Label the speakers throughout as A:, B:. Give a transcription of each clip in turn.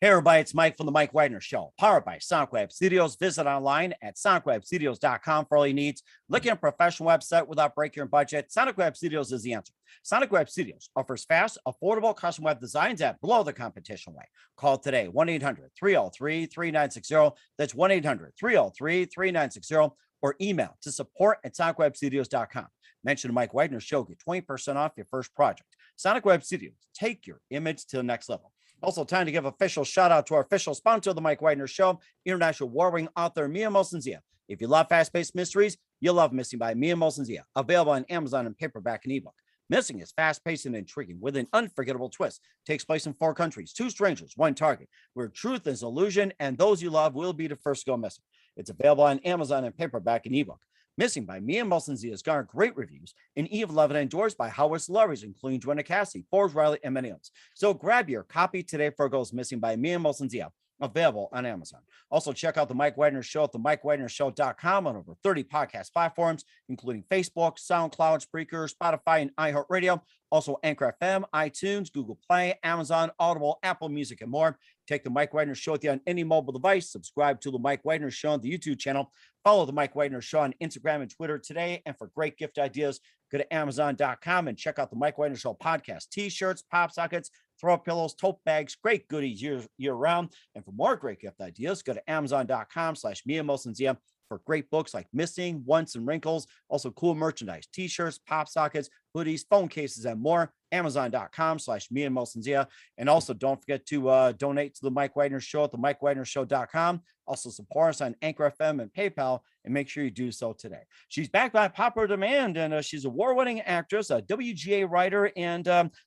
A: Hey everybody, it's Mike from the Mike Wagner Show, powered by Sonic Web Studios. Visit online at sonicwebstudios.com for all your needs. Looking at a professional website without breaking your budget? Sonic Web Studios is the answer. Sonic Web Studios offers fast, affordable custom web designs at below the competition rate. Call today, 1-800-303-3960. That's 1-800-303-3960. Or email to support@sonicwebstudios.com. Mention the Mike Wagner Show. Get 20% off your first project. Sonic Web Studios. Take your image to the next level. Also, time to give official shout out to our official sponsor of the Mike Wagner Show, international award-winning author Mia Mosensia. If you love fast-paced mysteries, you'll love Missing by Mia Mosensia. Available on Amazon in paperback and ebook. Missing is fast-paced and intriguing with an unforgettable twist. Takes place in 4 countries, 2 strangers, 1 target, where truth is illusion and those you love will be the first to go missing. It's available on Amazon in paperback and ebook. Missing by Mia Mosensia has garnered great reviews and even loved and endorsed by Howard celebrities, including Joanna Cassidy, Forbes Riley, and many others. So grab your copy today for Goes Missing by Mia Mosensia, available on Amazon. Also, check out the Mike Wagner Show at themikewagnershow.com on over 30 podcast platforms, including Facebook, SoundCloud, Spreaker, Spotify, and iHeartRadio. Also, Anchor FM, iTunes, Google Play, Amazon, Audible, Apple Music, and more. Take the Mike Wagner Show with you on any mobile device. Subscribe to the Mike Wagner Show on the YouTube channel. Follow the Mike Wagner Show on Instagram and Twitter today. And for great gift ideas, go to Amazon.com and check out the Mike Wagner Show podcast. T-shirts, pop sockets, throw pillows, tote bags, great goodies year round. And for more great gift ideas, go to Amazon.com/Mia Mosensia for great books like Missing, Once, and Wrinkles. Also cool merchandise, T-shirts, pop sockets, hoodies, phone cases, and more. Amazon.com/Mia Mosensia. And also don't forget to donate to the Mike Wagner Show at themikewagnershow.com. Also support us on Anchor FM and PayPal, and make sure you do so today. She's back by popular demand, and she's an award-winning actress, a WGA writer, and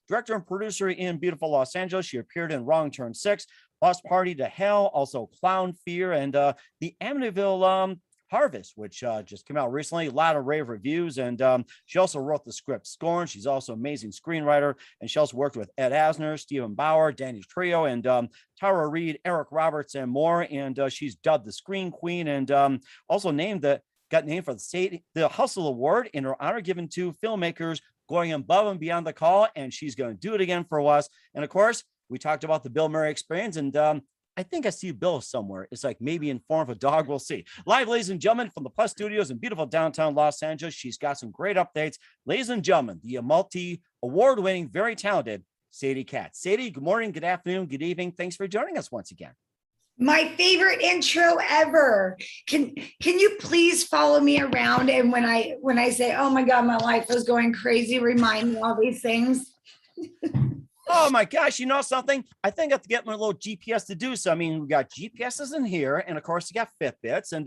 A: director and producer in beautiful Los Angeles. She appeared in Wrong Turn 6, Bus Party to Hell, also Clown Fear, and the Amityville Harvest, which just came out recently. A lot of rave reviews, and she also wrote the script Scorn. She's also an amazing screenwriter, and she also worked with Ed Asner, Stephen Bauer, Danny Trio, and Tara Reid, Eric Roberts, and more. And she's dubbed the Screen Queen, and also got named for the Hustle Award in her honor, given to filmmakers going above and beyond the call. And she's going to do it again for us. And of course, we talked about the Bill Murray Experience, and I think I see Bill somewhere. It's like maybe in form of a dog. We'll see. Live, ladies and gentlemen, from the Plus Studios in beautiful downtown Los Angeles. She's got some great updates. Ladies and gentlemen, the multi-award-winning, very talented Sadie Katz. Sadie, good morning, good afternoon, good evening. Thanks for joining us once again.
B: My favorite intro ever. Can you please follow me around? And when I say, oh my God, my life is going crazy, remind me all these things.
A: Oh my gosh, you know something? I think I have to get my little GPS to do so. I mean, we got GPSs in here, and of course, you got Fitbits, and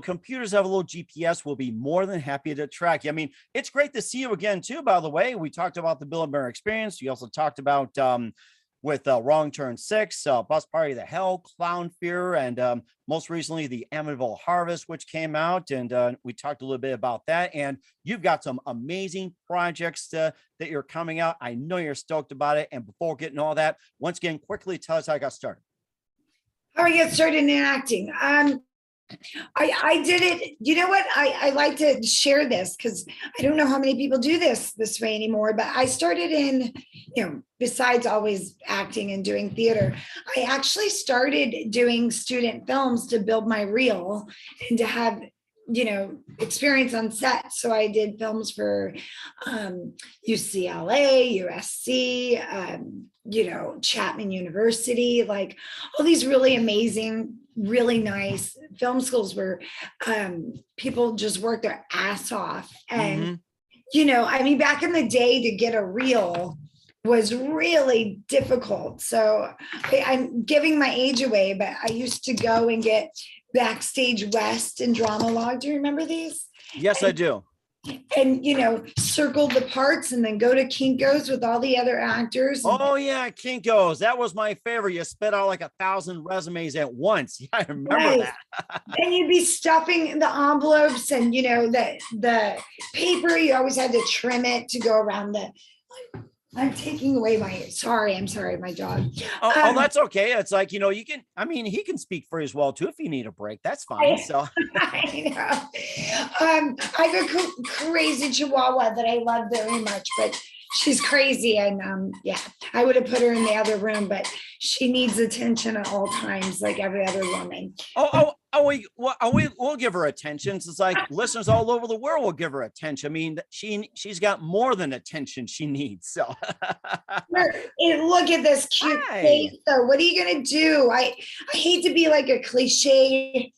A: computers have a little GPS. We'll be more than happy to track you. I mean, it's great to see you again, too, by the way. We talked about the Bill and Murray Experience. We also talked about with Wrong Turn 6, Bus Party to Hell, Clown Fear, and most recently the Amityville Harvest, which came out, and we talked a little bit about that. And you've got some amazing projects that you're coming out. I know you're stoked about it. And before getting all that, once again, quickly tell us how I got started.
B: How I get started in acting. I did it. You know what? I like to share this because I don't know how many people do this way anymore, but I started in, besides always acting and doing theater, I actually started doing student films to build my reel and to have, experience on set. So I did films for UCLA, USC, Chapman University, like all these really amazing, really nice film schools where people just work their ass off. And, back in the day to get a reel was really difficult. So I'm giving my age away, but I used to go and get Backstage West and Drama Log. Do you remember these?
A: Yes, I do.
B: And, circle the parts and then go to Kinko's with all the other actors.
A: Oh, yeah, Kinko's. That was my favorite. You spit out like 1,000 resumes at once. Yeah, I remember that.
B: And you'd be stuffing the envelopes and, the paper. You always had to trim it to go around the... I'm taking away I'm sorry, my dog.
A: Oh, that's okay. It's like, he can speak for you as well, too, if you need a break. That's fine.
B: I know. I have a crazy Chihuahua that I love very much, but she's crazy. And I would have put her in the other room, but she needs attention at all times, like every other woman.
A: We'll give her attention. It's like listeners all over the world will give her attention. I mean, she's got more than attention she needs. So
B: look at this cute
A: Hi.
B: face. So what are you gonna do? I hate to be like a cliche,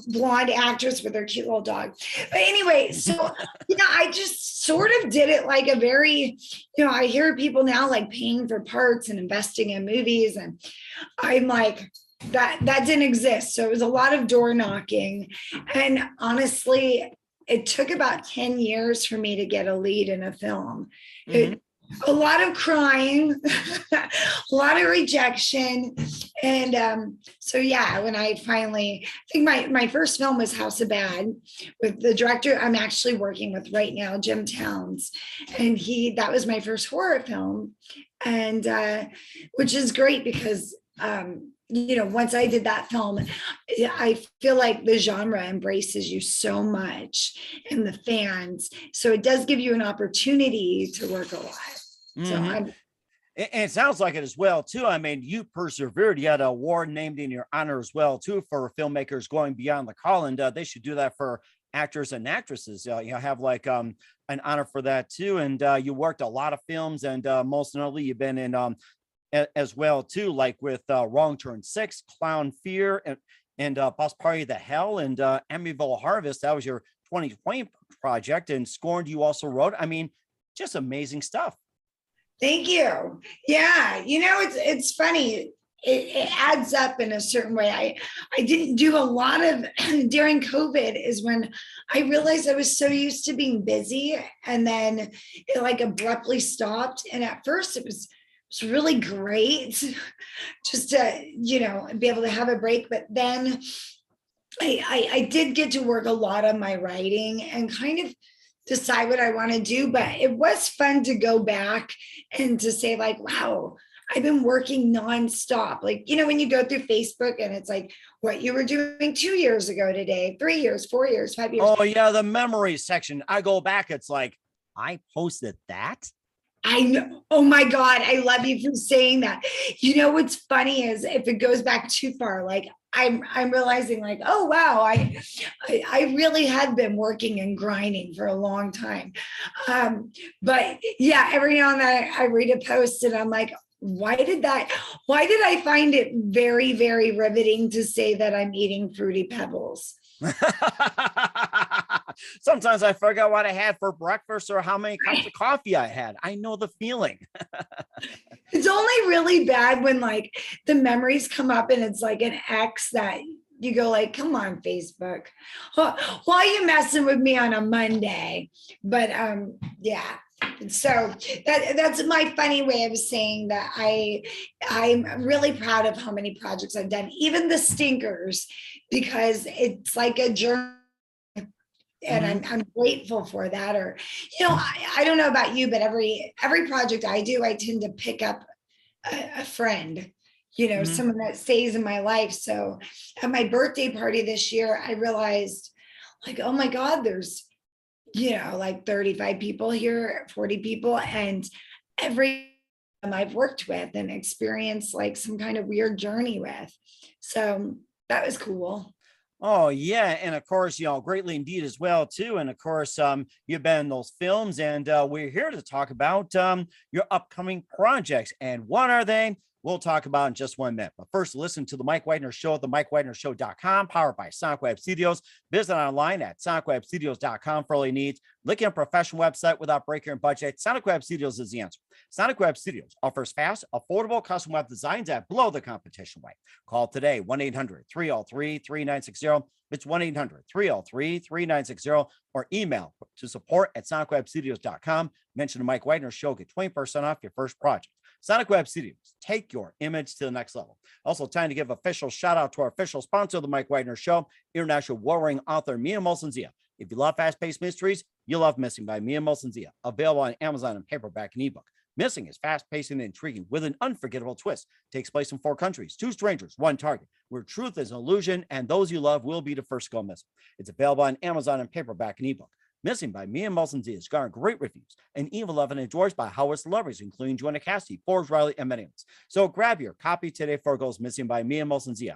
B: blonde actress with her cute little dog. But anyway, so I just sort of did it like a very, I hear people now like paying for parts and investing in movies, and I'm like, that didn't exist. So it was a lot of door knocking. And honestly, it took about 10 years for me to get a lead in a film.
A: Mhm.
B: A lot of crying, a lot of rejection. And so, yeah, when I think my first film was House of Bad with the director I'm actually working with right now, Jim Towns. And that was my first horror film. And which is great because, once I did that film, I feel like the genre embraces you so much and the fans. So it does give you an opportunity to work a lot. So
A: And it sounds like it as well, too. I mean, you persevered. You had an award named in your honor as well, too, for filmmakers going beyond the call. And they should do that for actors and actresses. Have like an honor for that, too. And you worked a lot of films, and most notably, you've been in as well, too, like with Wrong Turn 6, Clown Fear, and Bus Party to Hell, and Amityville Harvest. That was your 2020 project. And Scorned, you also wrote. I mean, just amazing stuff.
B: Thank you. Yeah. It's funny. It adds up in a certain way. I didn't do a lot of during COVID is when I realized I was so used to being busy, and then it like abruptly stopped. And at first it was really great just to, be able to have a break. But then I did get to work a lot on my writing and kind of decide what I want to do. But it was fun to go back and to say like, wow, I've been working nonstop. Like, when you go through Facebook and it's like what you were doing 2 years ago today, 3 years, 4 years, 5 years.
A: Oh yeah. The memory section. I go back. It's like, I posted that.
B: I know. Oh my God. I love you for saying that. What's funny is if it goes back too far, like I'm realizing like, oh, wow, I really had been working and grinding for a long time. But yeah, every now and then I read a post and I'm like, why did I find it very, very riveting to say that I'm eating Fruity Pebbles?
A: Sometimes I forget what I had for breakfast or how many cups of coffee I had. I know the feeling.
B: It's only really bad when like the memories come up and it's like an ex that you go like, come on, Facebook. Why are you messing with me on a Monday? But yeah. So that's my funny way of saying that I'm really proud of how many projects I've done, even the stinkers, because it's like a journey. And I'm grateful for that. Or, I don't know about you, but every project I do, I tend to pick up a friend, someone that stays in my life. So at my birthday party this year, I realized like, oh my God, there's, like 35 people here, 40 people, and every I've worked with and experienced like some kind of weird journey with. So that was cool.
A: Oh yeah, and of course, greatly indeed as well too. And of course, you've been in those films, and we're here to talk about your upcoming projects. And what are they? We'll talk about in just 1 minute. But first, listen to the Mike Widener Show at the MikeWidenerShow.com, powered by Sonic Web Studios. Visit online at SonicWebStudios.com for all your needs. Looking at a professional website without breaking your budget? Sonic Web Studios is the answer. Sonic Web Studios offers fast, affordable custom web designs at below the competition rate. Call today, 1-800-303-3960. It's 1-800-303-3960, or email to support@sonicwebstudios.com. Mention the Mike Widener Show. Get 20% off your first project. Sonic Web Studios, take your image to the next level. Also, time to give official shout out to our official sponsor of the Mike Widener Show, international warring author Mia Molson-Zia. If you love fast-paced mysteries, you'll love Missing by Mia Molson-Zia, available on Amazon in paperback and ebook. Missing is fast-paced and intriguing with an unforgettable twist. Takes place in 4 countries, 2 strangers, 1 target, where truth is an illusion and those you love will be the first to go missing. It's available on Amazon in paperback and ebook. Missing by Mia Molson-Z has garnered great reviews and even loved and endorsed by Howard celebrities, including Joanna Cassidy, Forbes Riley, and many others. So grab your copy today for Goes Missing by Mia Molson-Z,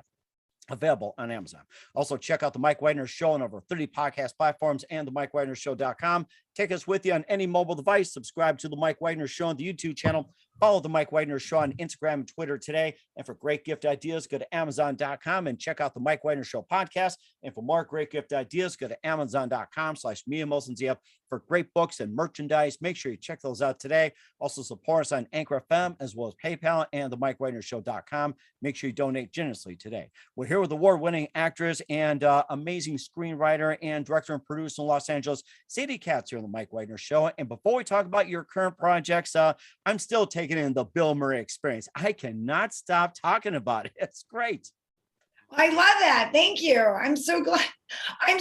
A: available on Amazon. Also, check out the Mike Wagner Show on over 30 podcast platforms and the MikeWagnerShow.com. Take us with you on any mobile device. Subscribe to the Mike Wagner Show on the YouTube channel. Follow the Mike Wagner Show on Instagram and Twitter today. And for great gift ideas, go to Amazon.com and check out the Mike Wagner Show podcast. And for more great gift ideas, go to Amazon.com/Mia Molson-Z for great books and merchandise. Make sure you check those out today. Also support us on Anchor FM as well as PayPal and the MikeWagnerShow.com. Make sure you donate generously today. We're here with award-winning actress and amazing screenwriter and director and producer in Los Angeles, Sadie Katz, here on the Mike Wagner Show. And before we talk about your current projects, I'm still taking in the Bill Murray experience. I cannot stop talking about it. It's great.
B: I love that. Thank you. I'm so glad. I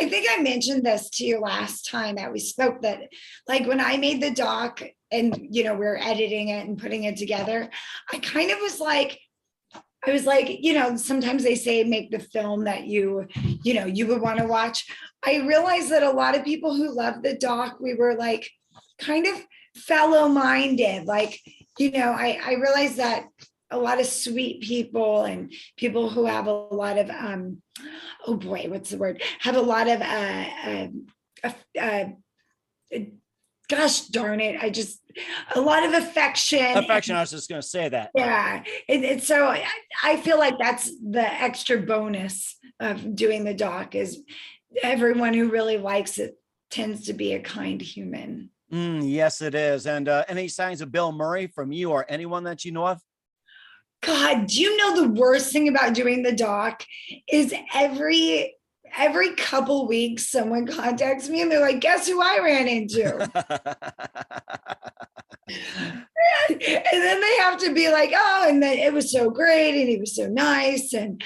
B: think I mentioned this to you last time that we spoke, that like when I made the doc and, we were editing it and putting it together, I kind of was like, sometimes they say make the film that you would want to watch. I realized that a lot of people who love the doc, we were like kind of fellow-minded. Like, I realized that a lot of sweet people and people who have a lot of, have a lot of, gosh darn it. A lot of affection.
A: I was just going to say that.
B: Yeah. And so I feel like that's the extra bonus of doing the doc, is everyone who really likes it tends to be a kind human.
A: Yes, it is. And any signs of Bill Murray from you or anyone that you know of?
B: God, do you know the worst thing about doing the doc is every couple weeks someone contacts me and they're like, guess who I ran into? And then they have to be like, oh, and then it was so great and he was so nice. And,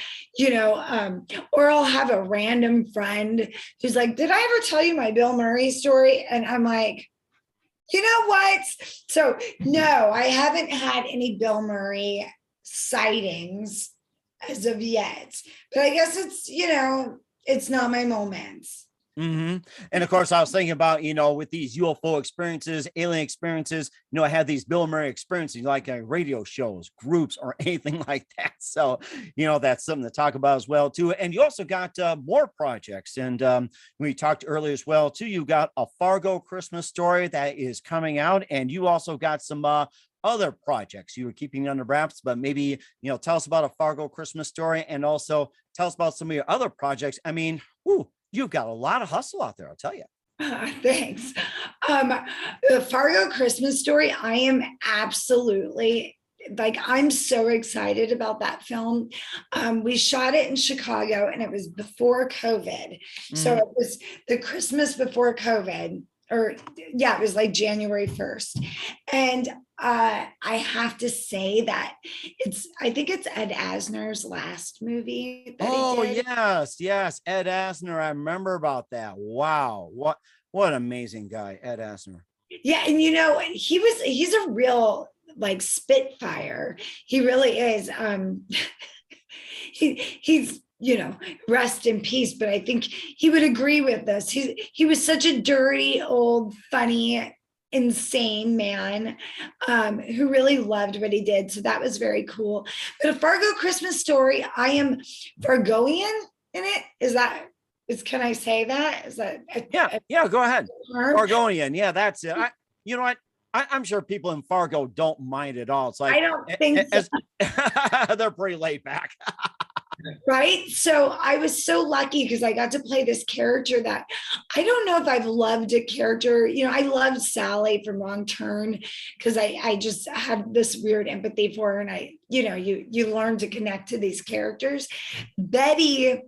B: or I'll have a random friend who's like, did I ever tell you my Bill Murray story? And I'm like, you know what? So no, I haven't had any Bill Murray sightings as of yet, but I guess it's not my moment.
A: Mm-hmm. And of course, I was thinking about, with these UFO experiences, alien experiences, I had these Bill Murray experiences, like radio shows, groups, or anything like that. So, that's something to talk about as well, too. And you also got more projects. And we talked earlier as well, too. You got a Fargo Christmas Story that is coming out. And you also got some other projects you were keeping under wraps, but maybe, tell us about a Fargo Christmas Story and also tell us about some of your other projects. I mean, you've got a lot of hustle out there, I'll tell you.
B: Thanks. The Fargo Christmas Story, I am absolutely I'm so excited about that film. We shot it in Chicago and it was before COVID. So it was the Christmas before COVID. It was like January 1st. And I have to say that I think it's Ed Asner's last movie that he did.
A: Yes. Ed Asner. I remember about that. Wow. What an amazing guy, Ed Asner.
B: Yeah. And he's a real spitfire. He really is. He's rest in peace, but I think he would agree with us. He was such a dirty, old, funny, insane man who really loved what he did. So that was very cool. But a Fargo Christmas Story, I am Fargoian in it. Can I say that? Is that?
A: Yeah, go ahead. Fargoian. Yeah, that's it. You know what? I'm sure people in Fargo don't mind at all. It's like,
B: I don't think so.
A: They're pretty laid back.
B: Right. So I was so lucky because I got to play this character that I don't know if I've loved a character. I loved Sally from Wrong Turn because I just had this weird empathy for her. And you learn to connect to these characters. Betty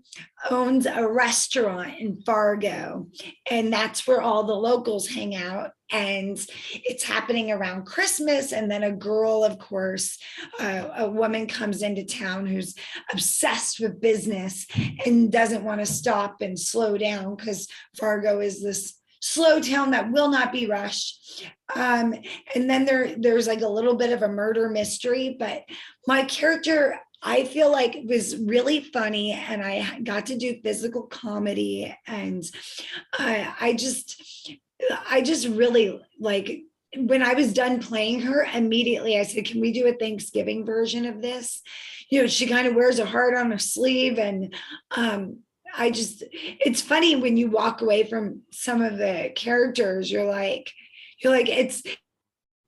B: owns a restaurant in Fargo, and that's where all the locals hang out. And it's happening around Christmas. And then a girl, of course, a woman comes into town who's obsessed with business and doesn't want to stop and slow down because Fargo is this slow town that will not be rushed. And then there's like a little bit of a murder mystery, but my character, I feel like it was really funny, and I got to do physical comedy, and I just really like, when I was done playing her, immediately I said, can we do a Thanksgiving version of this? She kind of wears a heart on her sleeve. And it's funny when you walk away from some of the characters, you're like, it's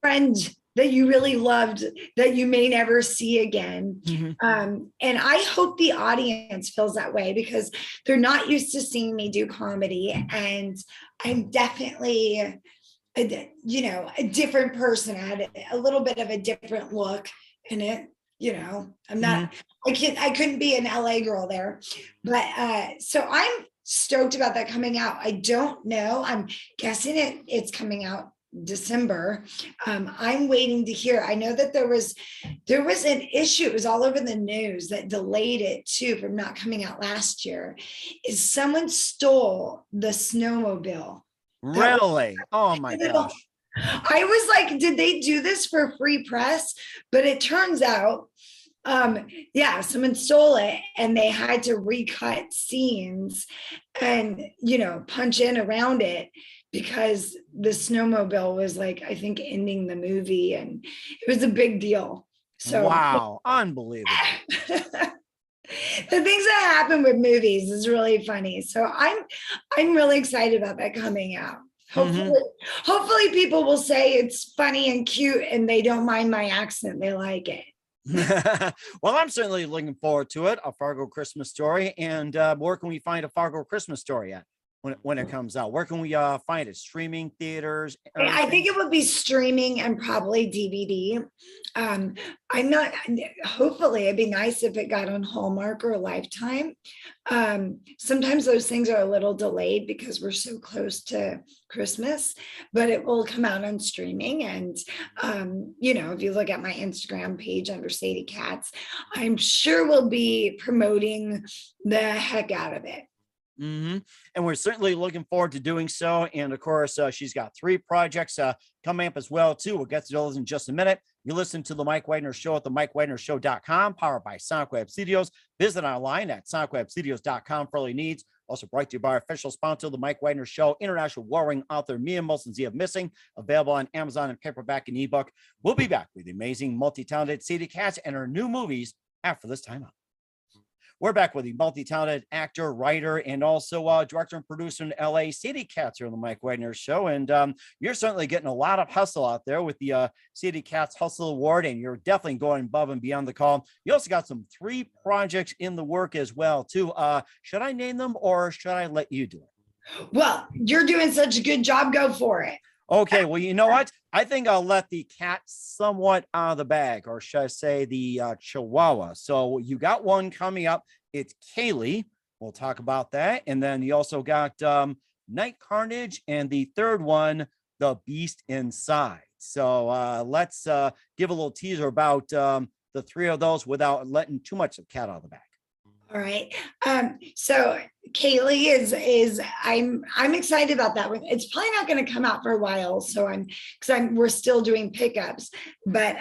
B: friend that you really loved that you may never see again. And I hope the audience feels that way, because they're not used to seeing me do comedy. And I'm definitely a different person. I had a little bit of a different look in it. I'm not, I couldn't be an LA girl there, but so I'm stoked about that coming out. I don't know. I'm guessing it's coming out December. I'm waiting to hear. I know that there was an issue, it was all over the news, that delayed it too from not coming out last year, is someone stole the snowmobile.
A: Really? Oh my gosh.
B: I was like, did they do this for free press? But it turns out, someone stole it, and they had to recut scenes and, punch in around it, because the snowmobile was like, I think, ending the movie, and it was a big deal. So
A: wow, unbelievable.
B: The things that happen with movies is really funny. So I'm really excited about that coming out. Hopefully people will say it's funny and cute, and they don't mind my accent. They like it.
A: Well, I'm certainly looking forward to it. A Fargo Christmas Story. And where can we find A Fargo Christmas Story at when it comes out? Where can we find it? Streaming, theaters?
B: I think it would be streaming and probably DVD. I'm not, hopefully it'd be nice if it got on Hallmark or Lifetime. Sometimes those things are a little delayed because we're so close to Christmas, but it will come out on streaming. And, if you look at my Instagram page under Sadie Katz, I'm sure we'll be promoting the heck out of it.
A: And we're certainly looking forward to doing so. And of course, she's got 3 projects coming up as well, too. We'll get to those in just a minute. You listen to the Mike Wagner Show at the MikeWagnerShow.com, powered by Sonic Web Studios. Visit online at SonicWebStudios.com for all your needs. Also brought to you by our official sponsor, the Mike Wagner Show, international warring author Mia Molson-Z of Missing, available on Amazon and paperback and ebook. We'll be back with the amazing, multi-talented Sadie Katz and her new movies after this time out. We're back with the multi-talented actor, writer, and also director and producer in LA, Sadie Katz, here on the Mike Wagner Show. And you're certainly getting a lot of hustle out there with the Sadie Katz Hustle Award, and you're definitely going above and beyond the call. You also got some 3 projects in the work as well, too. Should I name them, or should I let you do it?
B: Well, you're doing such a good job. Go for it.
A: Okay, well, you know what? I think I'll let the cat somewhat out of the bag, or should I say the Chihuahua. So you got one coming up. It's Kaylee. We'll talk about that. And then you also got Night Carnage, and the third one, The Beast Inside. So let's give a little teaser about the 3 of those without letting too much of the cat out of the bag.
B: All right. So Kaylee is I'm excited about that one. It's probably not going to come out for a while. So we're still doing pickups, but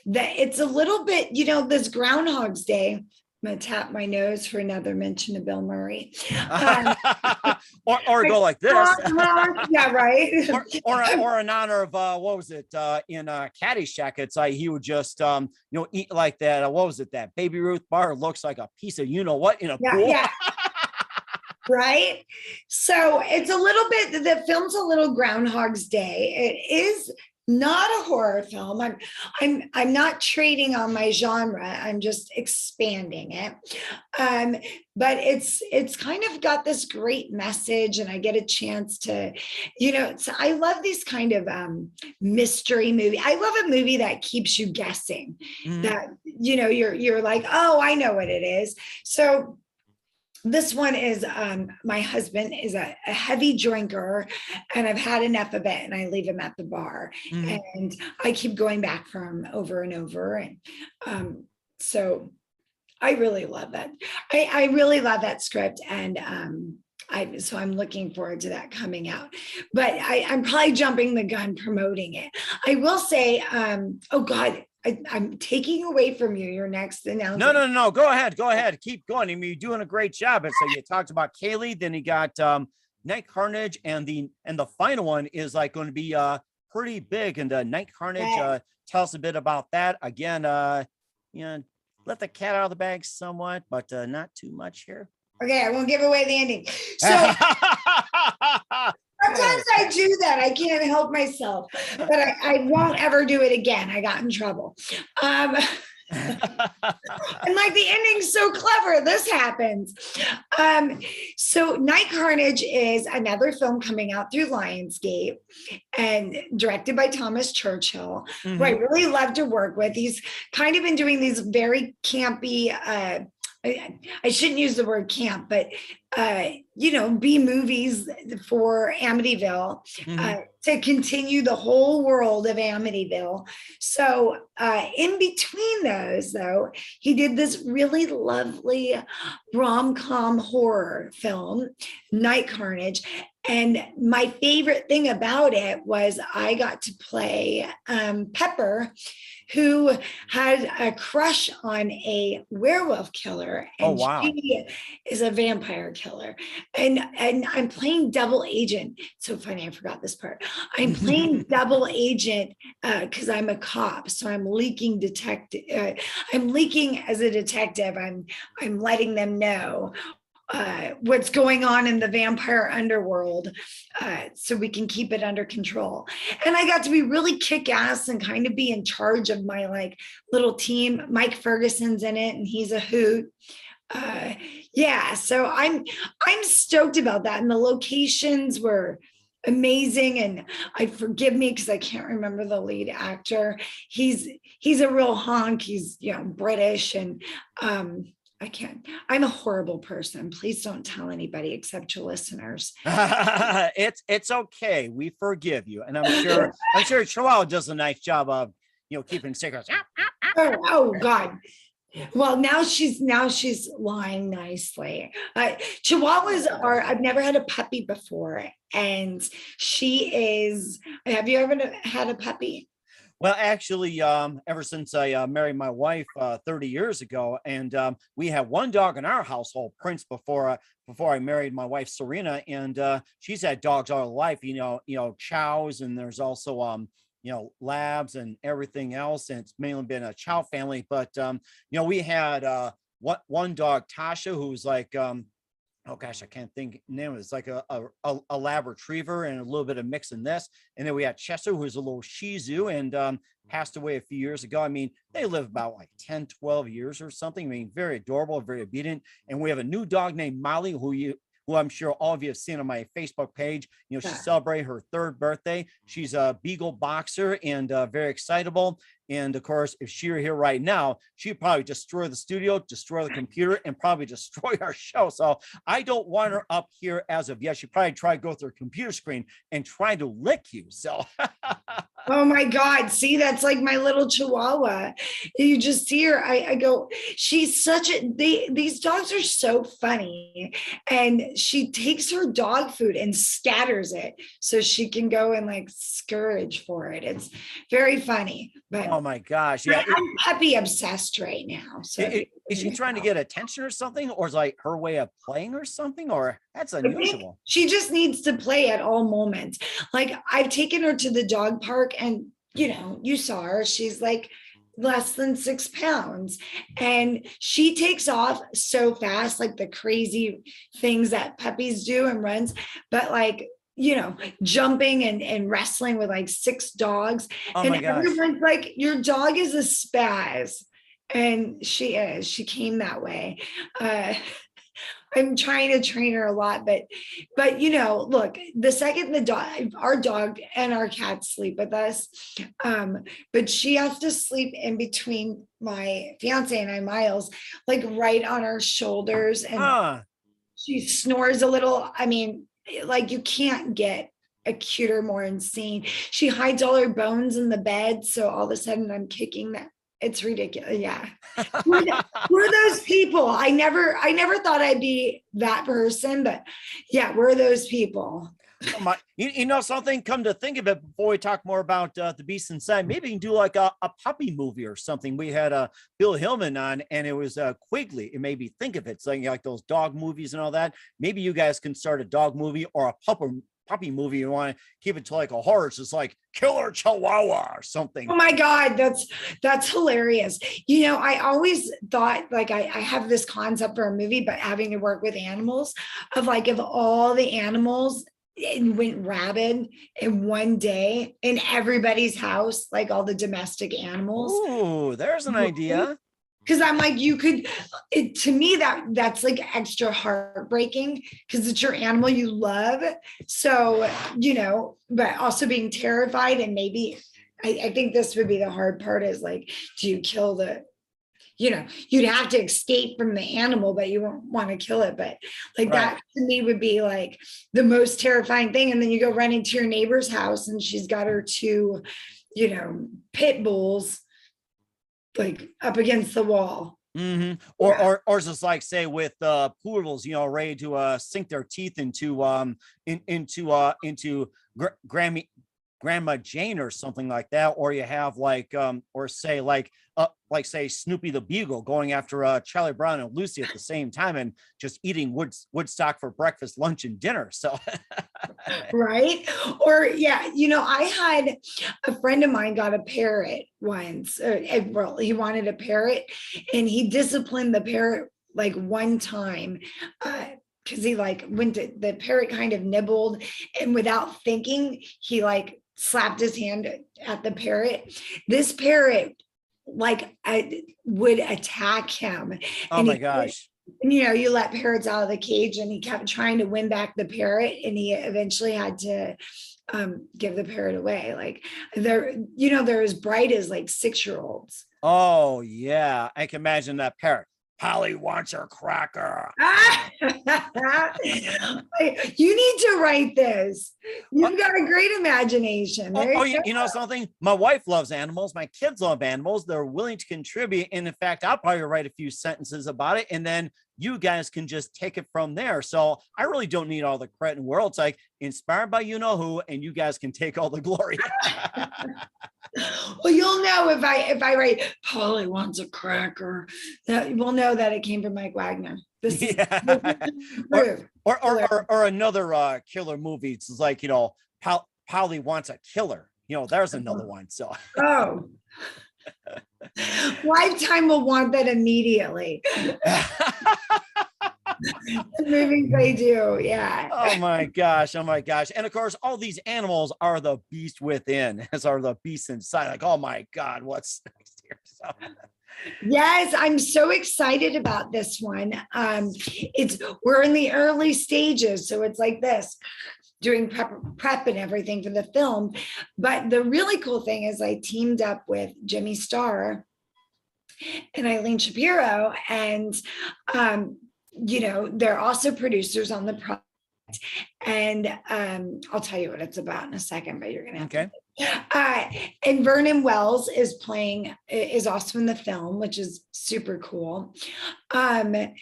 B: it's a little bit, this Groundhog's Day. I'm going to tap my nose for another mention of Bill Murray.
A: Or go like this.
B: Yeah, right.
A: or in honor of what was it in Caddyshack? It's like he would just eat like that. What was it? That Baby Ruth bar looks like a piece of what in a pool.
B: Yeah. Right. So it's a little bit. The film's a little Groundhog's Day. It is not a horror film. I'm not trading on my genre. I'm just expanding it. But it's kind of got this great message, and I get a chance to, so I love these kind of mystery movie. I love a movie that keeps you guessing, that you're like, oh, I know what it is. So this one is, my husband is a heavy drinker, and I've had enough of it, and I leave him at the bar, and I keep going back for him over and over. And so I really love that. I really love that script. And so I'm looking forward to that coming out, but I'm probably jumping the gun promoting it. I will say, oh God, I'm taking away from you your next
A: No,
B: announcement.
A: no. Go ahead. Keep going. I mean, you're doing a great job. And so you talked about Kaylee, then you got Night Carnage, and the final one is like going to be pretty big. And Night Carnage,
B: Yes.
A: tell us a bit about that. Again, you know, let the cat out of the bag somewhat, but not too much here.
B: Okay, I won't give away the ending. So sometimes I do that. I can't help myself, but I won't ever do it again. I got in trouble. And like the ending's so clever, this happens. So Night Carnage is another film coming out through Lionsgate and directed by Thomas Churchill, who I really love to work with. He's kind of been doing these very campy, I shouldn't use the word camp, but B movies for Amityville to continue the whole world of Amityville. So in between those, though, he did this really lovely rom-com horror film, Night Carnage. And my favorite thing about it was I got to play Pepper, who had a crush on a werewolf killer, and she is a vampire killer. And I'm playing double agent. So funny, I forgot this part. I'm playing double agent because I'm a cop, so I'm leaking detective. I'm leaking as a detective. I'm letting them know what's going on in the vampire underworld so we can keep it under control. And I got to be really kick-ass and kind of be in charge of my like little team. Mike Ferguson's in it and he's a hoot. So I'm stoked about that. And the locations were amazing. And forgive me because I can't remember the lead actor. He's a real honk. He's British, and I'm a horrible person. Please don't tell anybody except your listeners.
A: It's okay. We forgive you. And I'm sure Chihuahua does a nice job of, keeping secrets.
B: Oh God. Well, now she's lying nicely. Chihuahuas I've never had a puppy before. And have you ever had a puppy?
A: Well, actually, ever since I married my wife 30 years ago, and we had one dog in our household, Prince, before I married my wife Serena, and she's had dogs all her life. Chows, and there's also labs and everything else, and it's mainly been a chow family. But we had one dog, Tasha, who's like oh gosh, I can't think name. It's like a lab retriever and a little bit of mix in this. And then we had Chester, who's a little Shih Tzu, and passed away a few years ago. I mean, they live about like 10, 12 years or something. I mean, very adorable, very obedient. And we have a new dog named Molly, who I'm sure all of you have seen on my Facebook page. She celebrated her 3rd birthday. She's a Beagle boxer and very excitable. And of course, if she were here right now, she'd probably destroy the studio, destroy the computer, and probably destroy our show. So I don't want her up here as of yet. She'd probably try to go through a computer screen and try to lick you. So
B: oh my God. See, that's like my little Chihuahua. You just see her. I go, she's these dogs are so funny. And she takes her dog food and scatters it so she can go and like scourge for it. It's very funny. But
A: oh my gosh. Yeah.
B: I'm puppy obsessed right now. So
A: is she trying to get attention or something? Or is like her way of playing or something? Or that's unusual.
B: She just needs to play at all moments. Like I've taken her to the dog park and you saw her. She's like less than 6 pounds and she takes off so fast, like the crazy things that puppies do and runs, but like jumping and wrestling with like 6 dogs.
A: Oh
B: and
A: my gosh.
B: Everyone's like, your dog is a spaz. And she came that way. I'm trying to train her a lot, but look, the second our dog and our cat sleep with us, but she has to sleep in between my fiance and I, Miles, like right on our shoulders, and she snores a little. I mean, like you can't get a cuter, more insane. She hides all her bones in the bed, so all of a sudden I'm kicking that. It's ridiculous. Yeah. We're those people. I never thought I'd be that person, but yeah, we're those people.
A: Oh my, you know something? Come to think of it, before we talk more about the Beast Inside, maybe you can do like a puppy movie or something. We had Bill Hillman on, and it was Quigley. It made me think of it. It's like those dog movies and all that. Maybe you guys can start a dog movie or a puppy movie. You want to keep it to like a horror. It's just like Killer Chihuahua or something.
B: Oh my God, that's hilarious. I always thought like I have this concept for a movie, but having to work with animals, of like if all the animals went rabid in one day in everybody's house, like all the domestic animals.
A: Ooh, there's an idea.
B: Because I'm like, to me, that's like extra heartbreaking, because it's your animal you love. So, but also being terrified, and maybe I think this would be the hard part, is like, do you kill you'd have to escape from the animal, but you won't want to kill it. But like that to me would be like the most terrifying thing. And then you go run into your neighbor's house and she's got her two, pit bulls like up against the wall.
A: Mm-hmm. Or just like say with poodles, ready to sink their teeth into Grandma Jane or something like that. Or you have like say Snoopy the Beagle going after Charlie Brown and Lucy at the same time, and just eating Woodstock for breakfast, lunch, and dinner. So
B: right. Or I had a friend of mine got a parrot once. He wanted a parrot, and he disciplined the parrot like one time. Because he the parrot kind of nibbled, and without thinking, he like slapped his hand at the parrot. This parrot I would attack him.
A: Oh my gosh.
B: You let parrots out of the cage, and he kept trying to win back the parrot, and he eventually had to give the parrot away. Like they're as bright as like 6-year-olds.
A: Oh yeah, I can imagine that parrot. Polly wants her cracker.
B: You need to write this. You've got a great imagination.
A: You know something? My wife loves animals. My kids love animals. They're willing to contribute. And in fact, I'll probably write a few sentences about it, and then you guys can just take it from there. So I really don't need all the credit in the world. It's like inspired by who, and you guys can take all the glory.
B: Well, you'll know if I write Polly wants a cracker, that we'll know that it came from Mike Wagner. This is
A: or another killer movie. It's like, Polly wants a killer. There's another one. So
B: Lifetime will want that immediately. The movies they do, yeah.
A: Oh my gosh. And of course, all these animals are the beast within, as are the beasts inside. Like, oh my God, what's next here? So
B: yes, I'm so excited about this one. We're in the early stages, so it's like this, doing prep and everything for the film. But the really cool thing is I teamed up with Jimmy Starr and Eileen Shapiro, and they're also producers on the project. And I'll tell you what it's about in a second, but you're gonna have to. And Vernon Wells is also in the film, which is super cool. I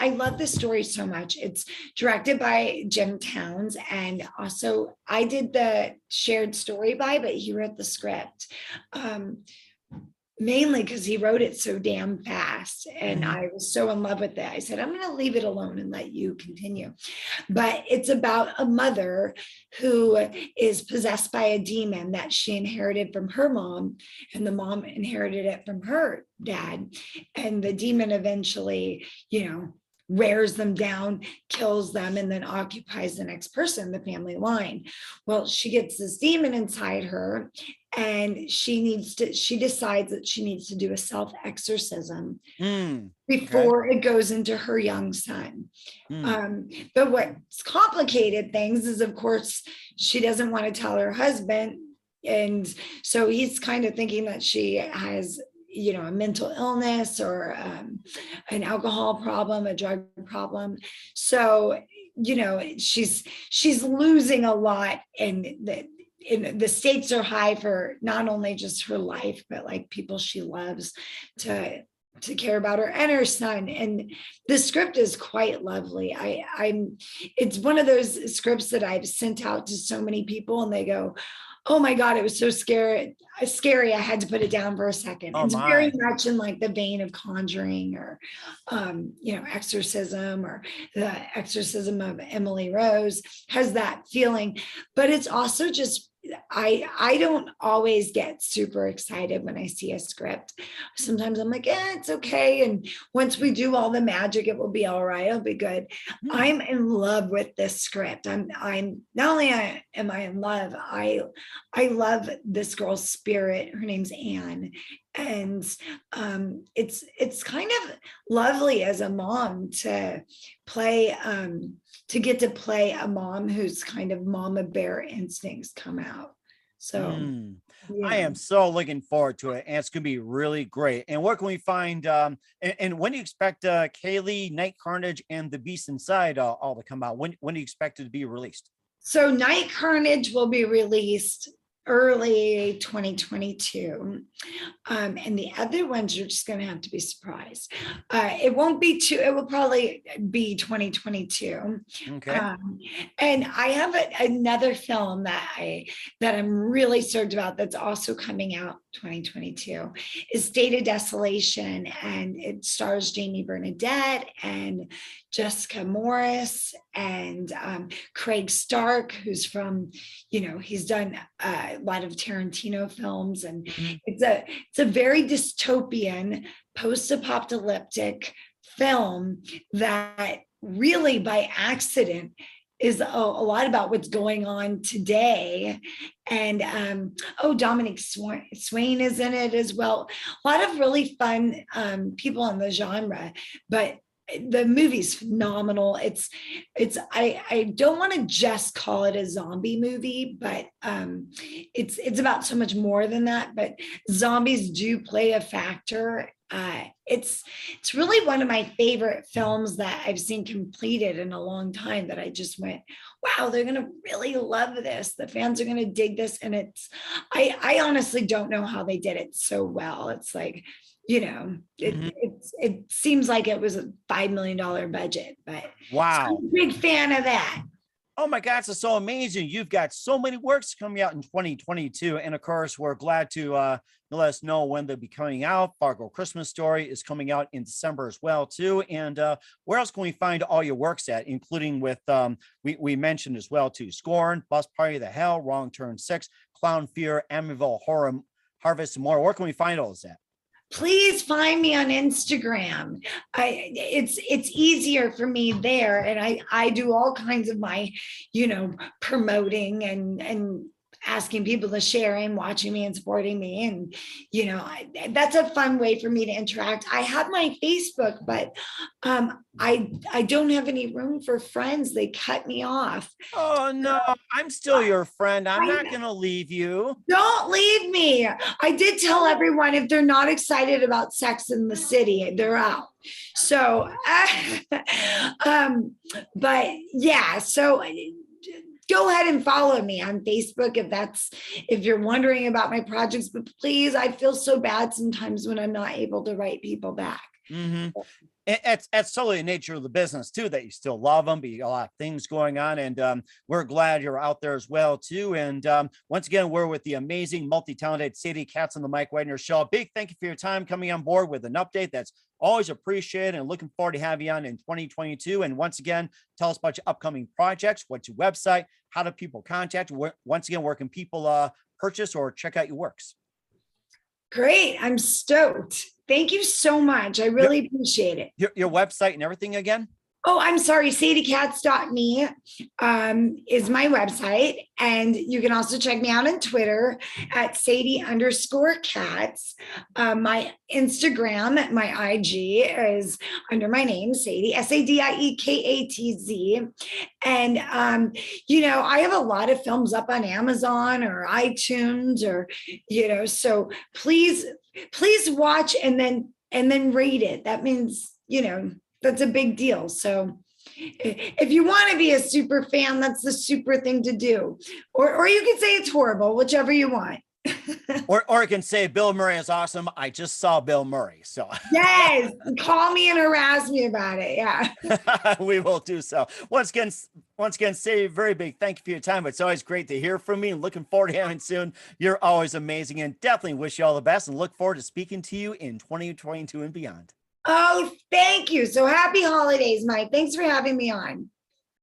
B: love this story so much. It's directed by Jim Towns, and also I did the shared story but he wrote the script. Mainly because he wrote it so damn fast, and I was so in love with it. I said, I'm going to leave it alone and let you continue. But it's about a mother who is possessed by a demon that she inherited from her mom, and the mom inherited it from her dad. And the demon eventually, wears them down, kills them, and then occupies the next person in the family line. Well, she gets this demon inside her, and she decides that she needs to do a self-exorcism before it goes into her young son. But what's complicated things is, of course, she doesn't want to tell her husband. And so he's kind of thinking that she has a mental illness or an alcohol problem, a drug problem. So, she's losing a lot, and the stakes are high for not only just her life, but like people she loves to to care about her and her son. And the script is quite lovely. It's one of those scripts that I've sent out to so many people and they go, oh my God, it was so scary. I had to put it down for a second.
A: Oh
B: It's very
A: my.
B: much in like the vein of Conjuring or, Exorcism, or the Exorcism of Emily Rose has that feeling, but it's also just, I don't always get super excited when I see a script. Sometimes I'm like, it's okay. And once we do all the magic, it will be all right. It'll be good. I'm in love with this script. I'm not only am I in love, I love this girl's spirit. Her name's Anne. And it's kind of lovely as a mom to play, to get to play a mom who's kind of mama bear instincts come out. So
A: I am so looking forward to it, and it's gonna be really great. And where can we find and when do you expect Kaylee, Night Carnage, and The Beast Inside all to come out? When do you expect it to be released?
B: So Night Carnage will be released early 2022. And the other ones, you're just going to have to be surprised. It will probably be 2022.
A: Okay.
B: And I have another film that I'm really stoked about that's also coming out 2022 is State of Desolation, and it stars Jamie Bernadette and Jessica Morris and Craig Stark, who's from, he's done a lot of Tarantino films, and it's a very dystopian, post-apocalyptic film that really by accident is a lot about what's going on today. And Dominic Swain is in it as well. A lot of really fun people in the genre, but the movie's phenomenal. I don't want to just call it a zombie movie, but it's about so much more than that. But zombies do play a factor. It's really one of my favorite films that I've seen completed in a long time, that I just went, wow, they're going to really love this. The fans are going to dig this. And I honestly don't know how they did it so well. It's like, it seems like it was a $5 million budget, but
A: wow,
B: I'm a big fan of that.
A: Oh my God, it's so amazing. You've got so many works coming out in 2022. And of course, we're glad to let us know when they'll be coming out. Fargo Christmas Story is coming out in December as well, too. And where else can we find all your works at, including with, we mentioned as well, too, Scorn, Bus Party to Hell, Wrong Turn 6, Clown Fear, Amityville Horror, Harvest, and more. Where can we find all of that?
B: Please find me on Instagram. It's easier for me there. And I do all kinds of my, promoting and asking people to share and watching me and supporting me. And, that's a fun way for me to interact. I have my Facebook, but I don't have any room for friends. They cut me off.
A: Oh, no, I'm still your friend. I'm not going to leave you.
B: Don't leave me. I did tell everyone if they're not excited about Sex in the City, they're out. So, but yeah, so go ahead and follow me on Facebook if you're wondering about my projects. But please, I feel so bad sometimes when I'm not able to write people back.
A: It's totally the nature of the business too, that you still love them, but you got a lot of things going on, and we're glad you're out there as well too. And once again, we're with the amazing, multi-talented Sadie Katz on the Mike Widener Show. A big thank you for your time coming on board with an update. That's always appreciated, and looking forward to have you on in 2022. And once again, tell us about your upcoming projects, what's your website, how do people contact you? Once again, where can people purchase or check out your works?
B: Great. I'm stoked. Thank you so much. I really appreciate it.
A: Your website and everything again?
B: Oh, I'm sorry. SadieKatz.me is my website. And you can also check me out on Twitter at Sadie_Katz. My Instagram, my IG is under my name, Sadie, SADIEKATZ. And, I have a lot of films up on Amazon or iTunes or, so please watch and then rate it. That means, that's a big deal. So if you want to be a super fan, that's the super thing to do. Or you can say it's horrible, whichever you want.
A: Or it can say Bill Murray is awesome. I just saw Bill Murray. So
B: Yes, call me and harass me about it. Yeah.
A: we will do so. Once again, Sadie, very big thank you for your time. It's always great to hear from you and looking forward to having soon. You're always amazing and definitely wish you all the best and look forward to speaking to you in 2022 and beyond.
B: Oh, thank you. So happy holidays, Mike. Thanks for having me on.